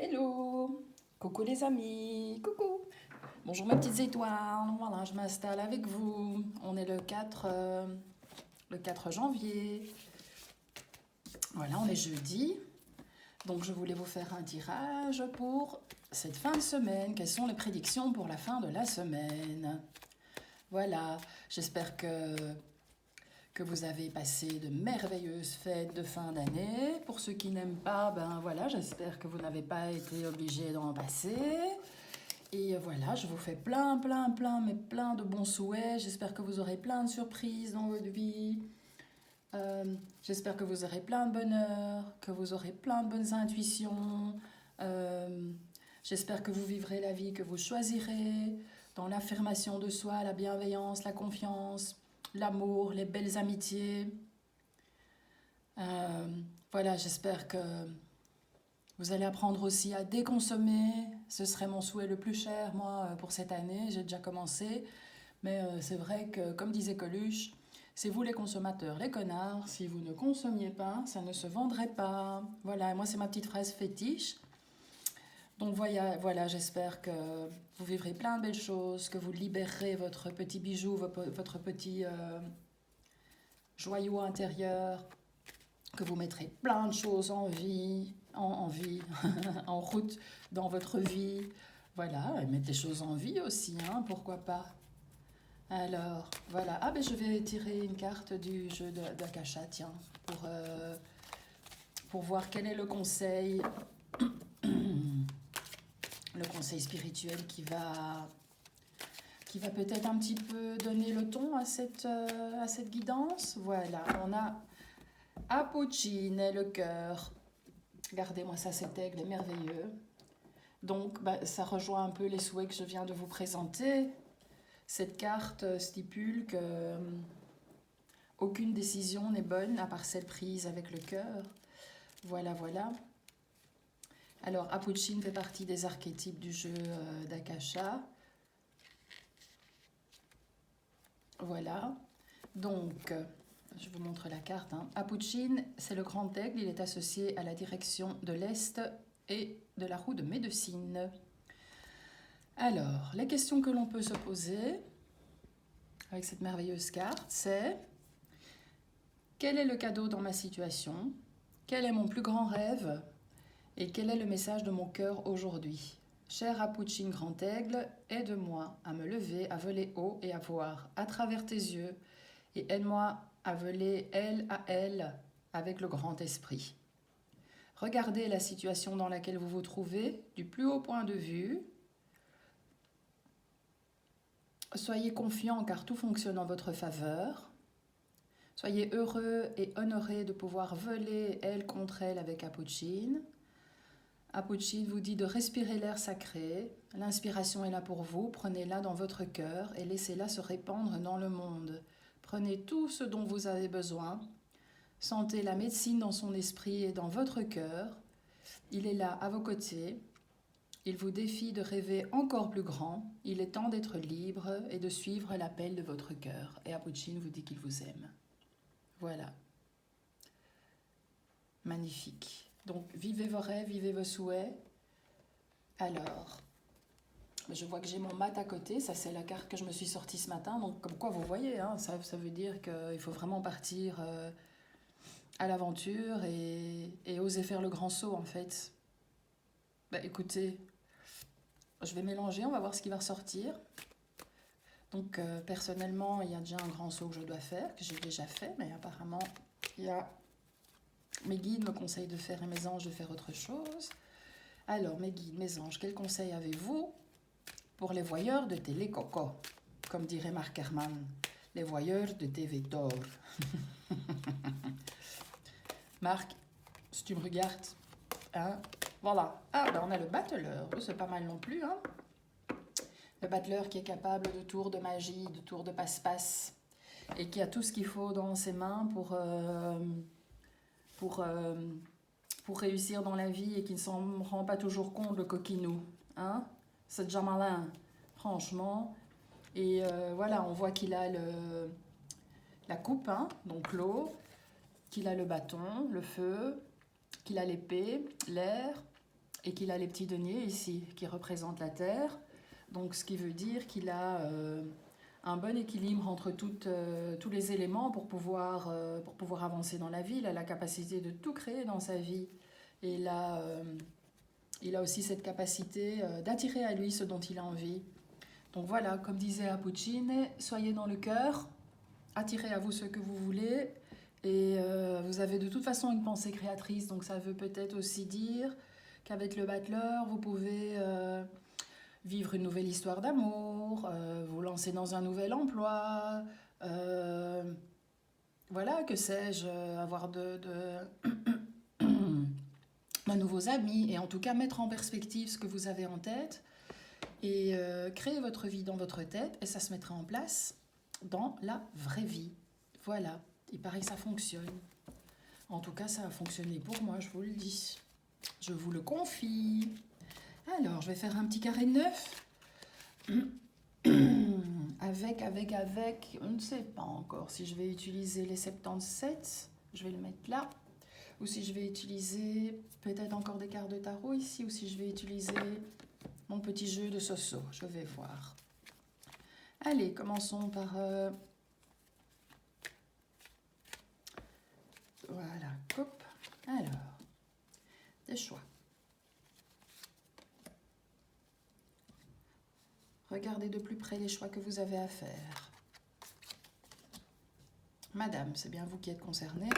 Hello, coucou les amis, coucou. Bonjour mes petites étoiles, voilà, je m'installe avec vous. On est le 4 janvier. Voilà, on est jeudi. Donc je voulais vous faire un tirage pour cette fin de semaine. Quelles sont les prédictions pour la fin de la semaine? Voilà, j'espère que vous avez passé de merveilleuses fêtes de fin d'année. Pour ceux qui n'aiment pas, ben voilà, j'espère que vous n'avez pas été obligés d'en passer. Et voilà, je vous fais mais plein de bons souhaits. J'espère que vous aurez plein de surprises dans votre vie. J'espère que vous aurez plein de bonheur, que vous aurez plein de bonnes intuitions. Euh, J'espère que vous vivrez la vie que vous choisirez dans l'affirmation de soi, la bienveillance, la confiance, l'amour, les belles amitiés. Euh, voilà, j'espère que vous allez apprendre aussi à déconsommer. Ce serait mon souhait le plus cher, moi, pour cette année. J'ai déjà commencé. Mais c'est vrai que, comme disait Coluche, c'est vous les consommateurs, les connards. Si vous ne consommiez pas, ça ne se vendrait pas. Voilà, moi, c'est ma petite phrase fétiche. Donc voilà, j'espère que vous vivrez plein de belles choses, que vous libérerez votre petit bijou, votre petit joyau intérieur, que vous mettrez plein de choses en route dans votre vie. Voilà, et mettre des choses en vie aussi, hein, pourquoi pas. Alors, voilà. Ah, ben je vais tirer une carte du jeu d'Akasha, tiens, pour voir quel est le conseil spirituel qui va peut-être un petit peu donner le ton à cette guidance. Voilà, on a Apocine et le cœur. Regardez-moi ça, cet aigle est merveilleux. Donc, bah, ça rejoint un peu les souhaits que je viens de vous présenter. Cette carte stipule que aucune décision n'est bonne à part celle prise avec le cœur. Voilà, voilà. Alors, Apuchin fait partie des archétypes du jeu d'Akasha. Voilà. Donc, je vous montre la carte. Hein. Apuchin, c'est le grand aigle. Il est associé à la direction de l'Est et de la roue de médecine. Alors, les questions que l'on peut se poser avec cette merveilleuse carte, c'est: quel est le cadeau dans ma situation? Quel est mon plus grand rêve? Et quel est le message de mon cœur aujourd'hui? Cher Apuchin Grand Aigle, aide-moi à me lever, à voler haut et à voir à travers tes yeux, et aide-moi à voler aile à aile avec le grand esprit. Regardez la situation dans laquelle vous vous trouvez du plus haut point de vue. Soyez confiant car tout fonctionne en votre faveur. Soyez heureux et honorés de pouvoir voler aile contre aile avec Apuchin. Apuchin vous dit de respirer l'air sacré. L'inspiration est là pour vous. Prenez-la dans votre cœur et laissez-la se répandre dans le monde. Prenez tout ce dont vous avez besoin. Sentez la médecine dans son esprit et dans votre cœur. Il est là à vos côtés. Il vous défie de rêver encore plus grand. Il est temps d'être libre et de suivre l'appel de votre cœur. Et Apuchin vous dit qu'il vous aime. Voilà. Magnifique. Donc, vivez vos rêves, vivez vos souhaits. Alors, je vois que j'ai mon mat à côté. Ça, c'est la carte que je me suis sortie ce matin. Donc, comme quoi, vous voyez, hein, ça veut dire qu'il faut vraiment partir à l'aventure et oser faire le grand saut, en fait. Bah, écoutez, je vais mélanger, on va voir ce qui va ressortir. Donc, personnellement, il y a déjà un grand saut que je dois faire, que j'ai déjà fait, mais apparemment, il y a... mes guides me conseillent de faire et mes anges de faire autre chose. Alors, mes guides, mes anges, quels conseils avez-vous pour les voyeurs de télé Coco? Comme dirait Marc Herman, les voyeurs de TV Thor. Marc, si tu me regardes, hein, voilà. Ah, ben on a le battleur, c'est pas mal non plus, hein. Le battleur qui est capable de tours de magie, de tours de passe-passe, et qui a tout ce qu'il faut dans ses mains pour, euh, pour réussir dans la vie et qui ne s'en rend pas toujours compte, le coquinou. Hein? C'est déjà malin, franchement. Et voilà, on voit qu'il a la coupe, hein, donc l'eau, qu'il a le bâton, le feu, qu'il a l'épée, l'air, et qu'il a les petits deniers ici qui représentent la terre. Donc ce qui veut dire qu'il a un bon équilibre entre tous les éléments pour pouvoir avancer dans la vie. Il a la capacité de tout créer dans sa vie. Et il a aussi cette capacité d'attirer à lui ce dont il a envie. Donc voilà, comme disait Appuccini, soyez dans le cœur, attirez à vous ce que vous voulez. Et vous avez de toute façon une pensée créatrice. Donc ça veut peut-être aussi dire qu'avec le battleur, vous pouvez vivre une nouvelle histoire d'amour, vous lancer dans un nouvel emploi, voilà, que sais-je, avoir de nouveaux amis, et en tout cas mettre en perspective ce que vous avez en tête, et créer votre vie dans votre tête, et ça se mettra en place dans la vraie vie. Voilà, il paraît que ça fonctionne. En tout cas, ça a fonctionné pour moi, je vous le dis. Je vous le confie. Alors, je vais faire un petit carré de 9. Avec, je ne sais pas encore si je vais utiliser les 77. Je vais le mettre là. Ou si je vais utiliser peut-être encore des cartes de tarot ici. Ou si je vais utiliser mon petit jeu de Soso. Je vais voir. Allez, commençons par... Voilà, coupe. Alors, des choix. Regardez de plus près les choix que vous avez à faire. Madame, c'est bien vous qui êtes concernée.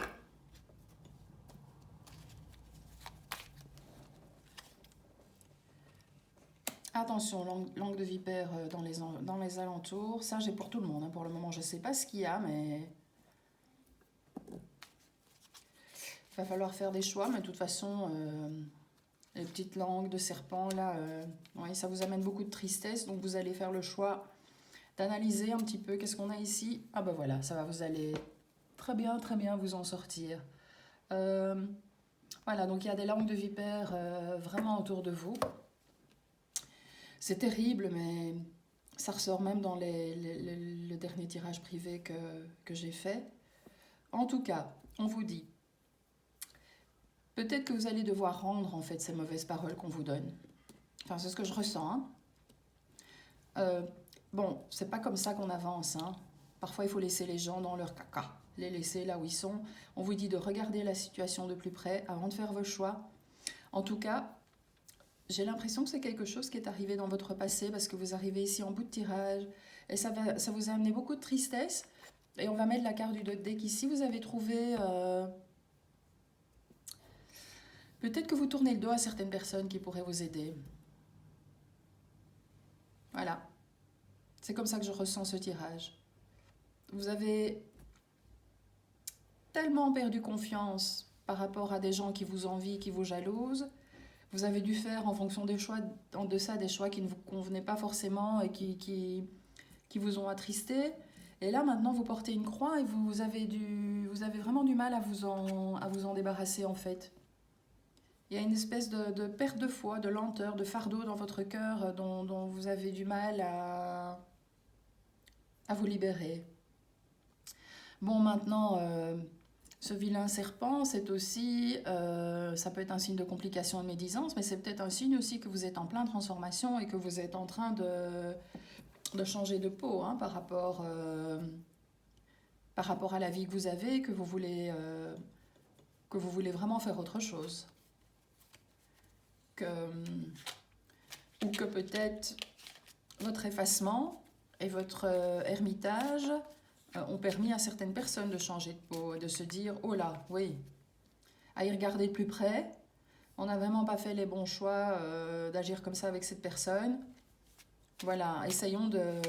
Attention, langue de vipère dans les alentours. Ça, j'ai pour tout le monde. Hein. Pour le moment, je ne sais pas ce qu'il y a, mais... Il va falloir faire des choix, mais de toute façon... les petites langues de serpent, là, ouais, ça vous amène beaucoup de tristesse. Donc, vous allez faire le choix d'analyser un petit peu qu'est-ce qu'on a ici. Ah ben voilà, ça va, vous allez très bien vous en sortir. Voilà, donc il y a des langues de vipère vraiment autour de vous. C'est terrible, mais ça ressort même dans le dernier tirage privé que j'ai fait. En tout cas, on vous dit... Peut-être que vous allez devoir rendre en fait ces mauvaises paroles qu'on vous donne. Enfin, c'est ce que je ressens. Hein. Bon, c'est pas comme ça qu'on avance. Hein. Parfois, il faut laisser les gens dans leur caca, les laisser là où ils sont. On vous dit de regarder la situation de plus près avant de faire vos choix. En tout cas, j'ai l'impression que c'est quelque chose qui est arrivé dans votre passé parce que vous arrivez ici en bout de tirage et ça vous a amené beaucoup de tristesse. Et on va mettre la carte du deck ici. Vous avez trouvé... Peut-être que vous tournez le dos à certaines personnes qui pourraient vous aider. Voilà. C'est comme ça que je ressens ce tirage. Vous avez tellement perdu confiance par rapport à des gens qui vous envient, qui vous jalousent. Vous avez dû faire en fonction des choix, en deçà des choix qui ne vous convenaient pas forcément et qui vous ont attristé. Et là, maintenant, vous portez une croix et vous avez vraiment du mal à vous en débarrasser, en fait. Il y a une espèce de perte de foi, de lenteur, de fardeau dans votre cœur dont vous avez du mal à vous libérer. Bon, maintenant, ce vilain serpent, c'est aussi, ça peut être un signe de complication et de médisance, mais c'est peut-être un signe aussi que vous êtes en pleine transformation et que vous êtes en train de changer de peau hein, par rapport à la vie que vous avez, que vous voulez vraiment faire autre chose. Ou que peut-être votre effacement et votre ermitage ont permis à certaines personnes de changer de peau et de se dire « Oh là, oui !» À y regarder de plus près, on n'a vraiment pas fait les bons choix d'agir comme ça avec cette personne. Voilà, essayons de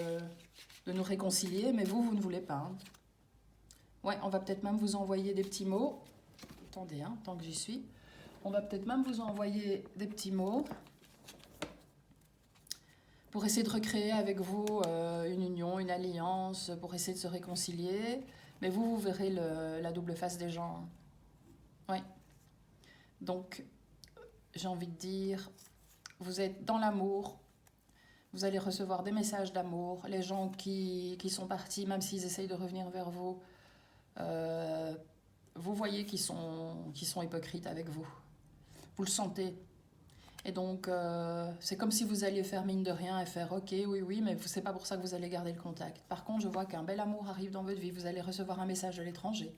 nous réconcilier, mais vous ne voulez pas. Hein. Ouais, on va peut-être même vous envoyer des petits mots. Attendez, hein, tant que j'y suis. On va peut-être même vous envoyer des petits mots pour essayer de recréer avec vous une union, une alliance, pour essayer de se réconcilier. Mais vous verrez la double face des gens. Oui. Donc, j'ai envie de dire, vous êtes dans l'amour, vous allez recevoir des messages d'amour. Les gens qui sont partis, même s'ils essayent de revenir vers vous, vous voyez qu'ils sont hypocrites avec vous. Vous le sentez. Et donc, c'est comme si vous alliez faire mine de rien et faire ok, oui, oui, mais c'est pas pour ça que vous allez garder le contact. Par contre, je vois qu'un bel amour arrive dans votre vie. Vous allez recevoir un message de l'étranger.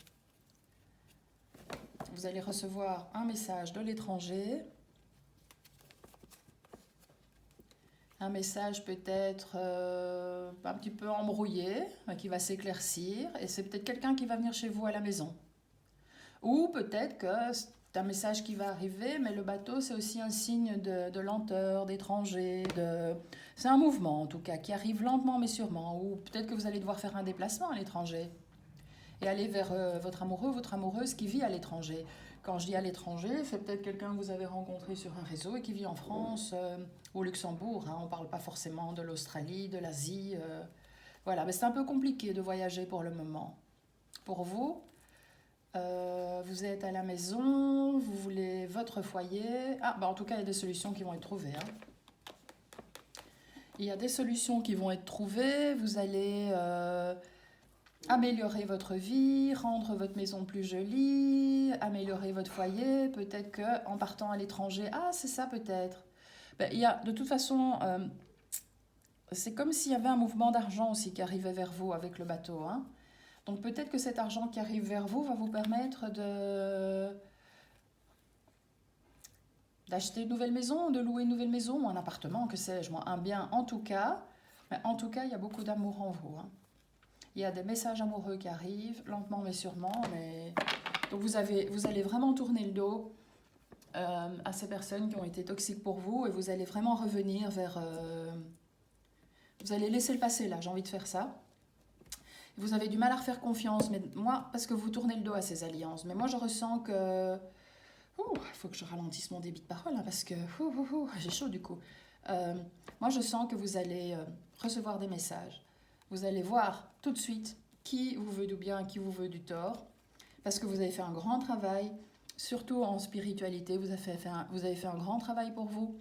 Vous allez recevoir un message de l'étranger. Un message peut-être un petit peu embrouillé, mais qui va s'éclaircir. Et c'est peut-être quelqu'un qui va venir chez vous à la maison. Ou peut-être que c'est un message qui va arriver, mais le bateau, c'est aussi un signe de lenteur, d'étranger. C'est un mouvement, en tout cas, qui arrive lentement mais sûrement. Ou peut-être que vous allez devoir faire un déplacement à l'étranger et aller vers votre amoureux, votre amoureuse qui vit à l'étranger. Quand je dis à l'étranger, c'est peut-être quelqu'un que vous avez rencontré sur un réseau et qui vit en France, au Luxembourg. Hein. On ne parle pas forcément de l'Australie, de l'Asie. Voilà, mais c'est un peu compliqué de voyager pour le moment. Pour vous, vous êtes à la maison, vous voulez votre foyer. Ah, bah en tout cas, il y a des solutions qui vont être trouvées. Hein. Il y a des solutions qui vont être trouvées. Vous allez améliorer votre vie, rendre votre maison plus jolie, améliorer votre foyer. Peut-être qu'en partant à l'étranger, ah, c'est ça peut-être. Ben, il y a, de toute façon, c'est comme s'il y avait un mouvement d'argent aussi qui arrivait vers vous avec le bateau. Hein. Donc peut-être que cet argent qui arrive vers vous va vous permettre d'acheter une nouvelle maison, de louer une nouvelle maison, ou un appartement, que sais-je, moi, un bien en tout cas. Mais en tout cas, il y a beaucoup d'amour en vous. Hein. Il y a des messages amoureux qui arrivent, lentement mais sûrement. Mais... Donc vous allez vraiment tourner le dos à ces personnes qui ont été toxiques pour vous et vous allez vraiment revenir vers... vous allez laisser le passé là, j'ai envie de faire ça. Vous avez du mal à refaire confiance, mais moi, parce que vous tournez le dos à ces alliances. Mais moi, je ressens que... Il faut que je ralentisse mon débit de parole, hein, parce que j'ai chaud du coup. Moi, je sens que vous allez recevoir des messages. Vous allez voir tout de suite qui vous veut du bien, qui vous veut du tort, parce que vous avez fait un grand travail, surtout en spiritualité, vous avez fait un grand travail pour vous.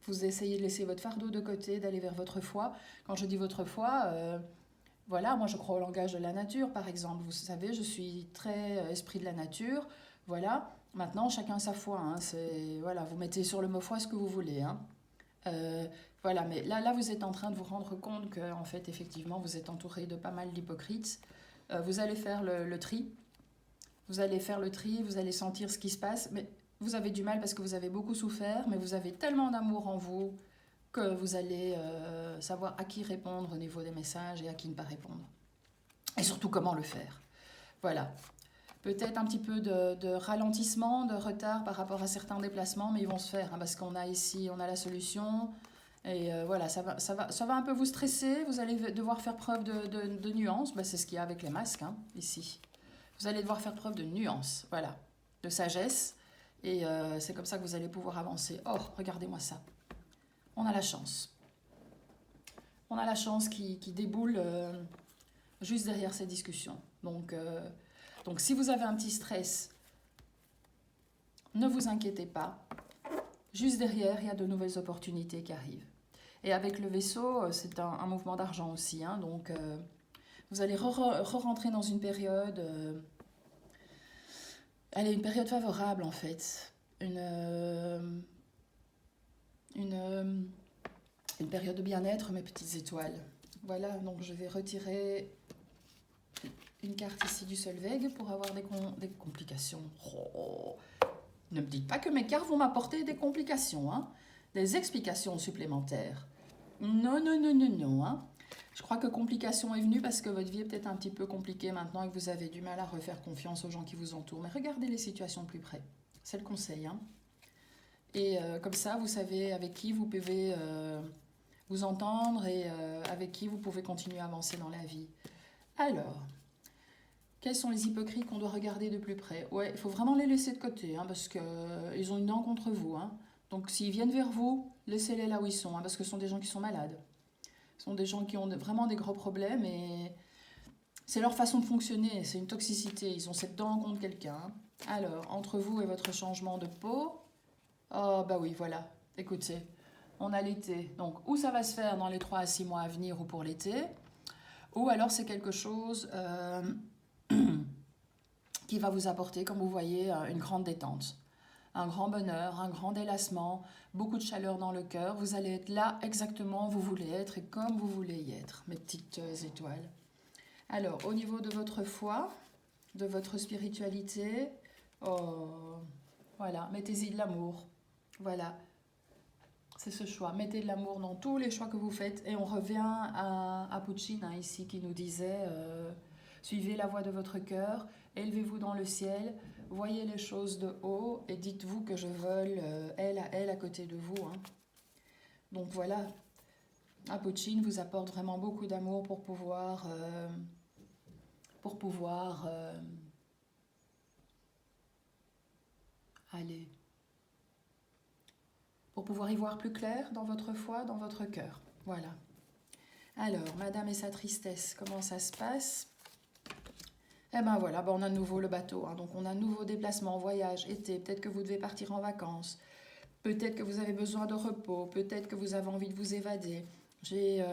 Vous essayez de laisser votre fardeau de côté, d'aller vers votre foi. Quand je dis votre foi... Voilà, moi je crois au langage de la nature, par exemple. Vous savez, je suis très esprit de la nature. Voilà, maintenant chacun sa foi. Hein. Voilà, vous mettez sur le mot foi ce que vous voulez. Hein. Voilà, mais là, vous êtes en train de vous rendre compte que, en fait, effectivement, vous êtes entouré de pas mal d'hypocrites. Vous allez faire le tri. Vous allez faire le tri, vous allez sentir ce qui se passe. Mais vous avez du mal parce que vous avez beaucoup souffert, mais vous avez tellement d'amour en vous que vous allez savoir à qui répondre au niveau des messages et à qui ne pas répondre. Et surtout comment le faire. Voilà. Peut-être un petit peu de ralentissement, de retard par rapport à certains déplacements, mais ils vont se faire, hein, parce qu'on a ici, on a la solution. Et voilà, ça va un peu vous stresser, vous allez devoir faire preuve de nuance. Ben, c'est ce qu'il y a avec les masques, hein, ici. Vous allez devoir faire preuve de nuance, voilà, de sagesse. Et c'est comme ça que vous allez pouvoir avancer. Oh, regardez-moi ça. On a la chance. On a la chance qui déboule juste derrière ces discussions. Donc, si vous avez un petit stress, ne vous inquiétez pas. Juste derrière, il y a de nouvelles opportunités qui arrivent. Et avec le vaisseau, c'est un mouvement d'argent aussi. Hein, donc, vous allez re-rentrer dans une période... elle est une période favorable, en fait. Une période de bien-être, mes petites étoiles. Voilà, donc je vais retirer une carte ici du Solveig pour avoir des complications. Oh, ne me dites pas que mes cartes vont m'apporter des complications, hein, des explications supplémentaires. Non, non, non, non, non. Hein. Je crois que complication est venue parce que votre vie est peut-être un petit peu compliquée maintenant et que vous avez du mal à refaire confiance aux gens qui vous entourent. Mais regardez les situations de plus près. C'est le conseil. Hein. Et comme ça, vous savez avec qui vous pouvez vous entendre et avec qui vous pouvez continuer à avancer dans la vie. Alors, quels sont les hypocrites qu'on doit regarder de plus près? Ouais, il faut vraiment les laisser de côté, hein, parce qu'ils ont une dent contre vous. Hein. Donc s'ils viennent vers vous, laissez-les là où ils sont, hein, parce que ce sont des gens qui sont malades. Ce sont des gens qui ont vraiment des gros problèmes et c'est leur façon de fonctionner, c'est une toxicité. Ils ont cette dent contre quelqu'un. Hein. Alors, entre vous et votre changement de peau, oh bah oui, voilà, écoutez, on a l'été. Donc, ou ça va se faire dans les 3 à 6 mois à venir ou pour l'été, ou alors c'est quelque chose qui va vous apporter, comme vous voyez, une grande détente. un grand bonheur, un grand délassement, beaucoup de chaleur dans le cœur. Vous allez être là exactement où vous voulez être et comme vous voulez y être, mes petites étoiles. Alors, au niveau de votre foi, de votre spiritualité, oh, voilà, mettez-y de l'amour. Voilà, c'est ce choix. Mettez de l'amour dans tous les choix que vous faites. Et on revient à Puccini, ici, qui nous disait suivez la voie de votre cœur, élevez-vous dans le ciel, voyez les choses de haut et dites-vous que je vole elle à côté de vous. Hein. Donc voilà, Puccini vous apporte vraiment beaucoup d'amour pour pouvoir aller, pour pouvoir y voir plus clair dans votre foi, dans votre cœur. Voilà. Alors, Madame et sa tristesse, comment ça se passe? Eh ben voilà, on a de nouveau le bateau. Hein. Donc on a de nouveau déplacement, voyage, été. Peut-être que vous devez partir en vacances. Peut-être que vous avez besoin de repos. Peut-être que vous avez envie de vous évader. J'ai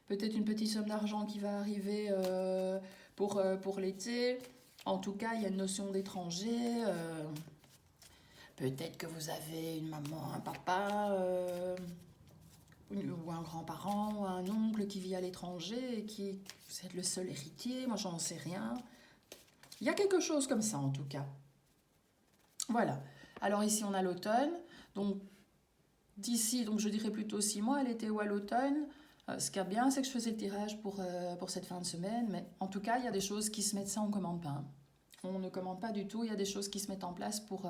peut-être une petite somme d'argent qui va arriver pour l'été. En tout cas, il y a une notion d'étranger. Peut-être que vous avez une maman, un papa, ou un grand-parent, ou un oncle qui vit à l'étranger et qui vous êtes le seul héritier. Moi, j'en sais rien. Il y a quelque chose comme ça, en tout cas. Voilà. Alors ici, on a l'automne. Donc, d'ici, donc je dirais plutôt 6 mois, à l'été ou à l'automne. Ce qui est bien, c'est que je faisais le tirage pour cette fin de semaine. Mais en tout cas, il y a des choses qui se mettent, ça, on ne commande pas. Hein. On ne commande pas du tout. Il y a des choses qui se mettent en place pour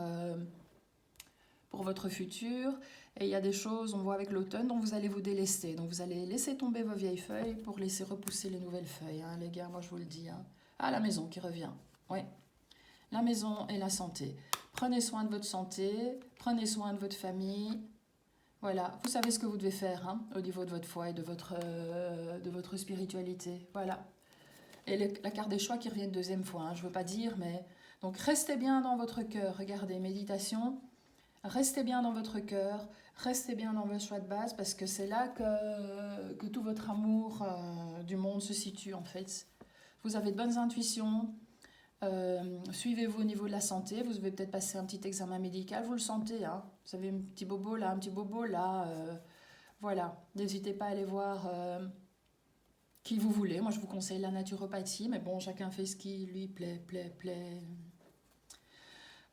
votre futur. Et il y a des choses, on voit avec l'automne, dont vous allez vous délester. Donc vous allez laisser tomber vos vieilles feuilles pour laisser repousser les nouvelles feuilles. Hein, les gars, moi je vous le dis. Hein. Ah, la maison qui revient. Oui. La maison et la santé. Prenez soin de votre santé, prenez soin de votre famille. Voilà, vous savez ce que vous devez faire hein, au niveau de votre foi et de votre spiritualité. Voilà. Et la carte des choix qui revient une deuxième fois, hein, je ne veux pas dire, mais... Donc restez bien dans votre cœur. Regardez, méditation. Restez bien dans votre cœur, restez bien dans vos choix de base parce que c'est là que tout votre amour du monde se situe en fait. Vous avez de bonnes intuitions, suivez-vous au niveau de la santé, vous devez peut-être passer un petit examen médical, vous le sentez, hein. Vous avez un petit bobo là, voilà. N'hésitez pas à aller voir qui vous voulez. Moi je vous conseille la naturopathie, mais bon, chacun fait ce qui lui plaît.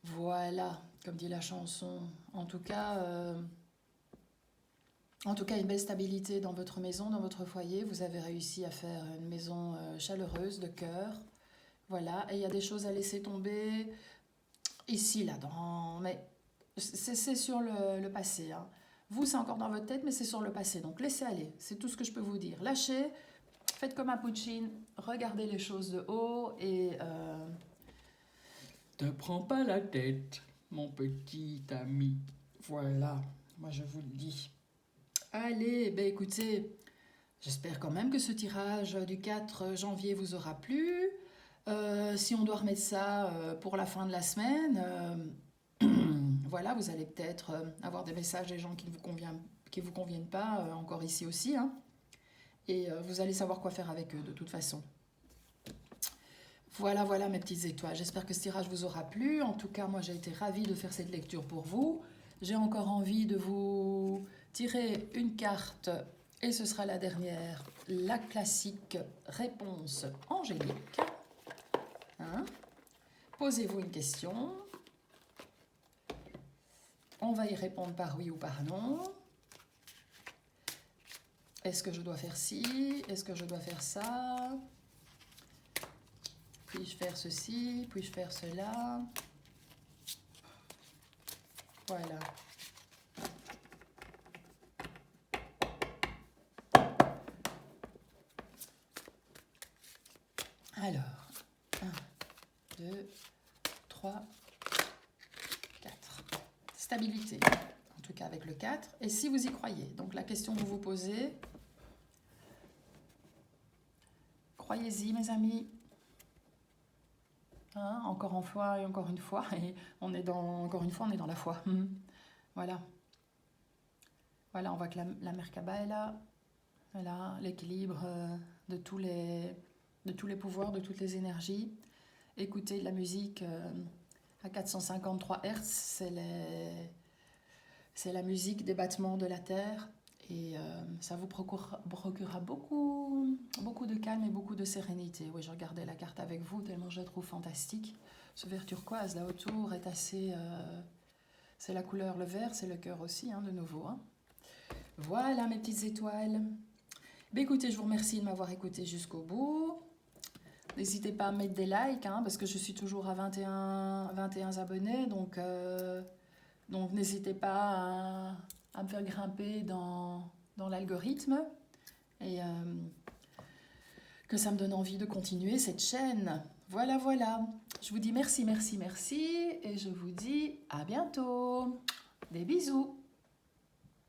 Voilà, comme dit la chanson. En tout cas, une belle stabilité dans votre maison, dans votre foyer. Vous avez réussi à faire une maison chaleureuse, de cœur. Voilà, et il y a des choses à laisser tomber ici, là-dedans. Mais c'est sur le passé. Hein. Vous, c'est encore dans votre tête, mais c'est sur le passé. Donc laissez aller, c'est tout ce que je peux vous dire. Lâchez, faites comme un Puccini, regardez les choses de haut et... te prends pas la tête, mon petit ami. Voilà, moi je vous le dis. Allez, ben écoutez, j'espère quand même que ce tirage du 4 janvier vous aura plu. Si on doit remettre ça pour la fin de la semaine, voilà, vous allez peut-être avoir des messages des gens qui ne vous conviennent pas, encore ici aussi. Hein, et vous allez savoir quoi faire avec eux de toute façon. Voilà, voilà mes petites étoiles. J'espère que ce tirage vous aura plu. En tout cas, moi j'ai été ravie de faire cette lecture pour vous. J'ai encore envie de vous tirer une carte et ce sera la dernière, la classique réponse angélique. Hein? Posez-vous une question. On va y répondre par oui ou par non. Est-ce que je dois faire ci? Est-ce que je dois faire ça? Puis-je faire ceci? Puis-je faire cela? Voilà. Alors, 1, 2, 3, 4. Stabilité, en tout cas avec le 4. Et si vous y croyez, donc la question que vous vous posez, croyez-y mes amis. Hein, encore une fois et encore une fois, et encore une fois, on est dans la foi. Voilà. Voilà, on voit que la Merkaba est là. Voilà, l'équilibre de tous les pouvoirs, de toutes les énergies. Écoutez de la musique À 453 Hz, c'est la musique des battements de la Terre. Et ça vous procurera beaucoup, beaucoup de calme et beaucoup de sérénité. Oui, je regardais la carte avec vous, tellement je la trouve fantastique. Ce vert turquoise là autour est assez... c'est la couleur, le vert, c'est le cœur aussi, hein, de nouveau. Hein. Voilà mes petites étoiles. Ben, écoutez, je vous remercie de m'avoir écouté jusqu'au bout. N'hésitez pas à mettre des likes, hein, parce que je suis toujours à 21 abonnés. Donc n'hésitez pas à me faire grimper dans l'algorithme. Et que ça me donne envie de continuer cette chaîne. Voilà, voilà. Je vous dis merci, merci, merci. Et je vous dis à bientôt. Des bisous.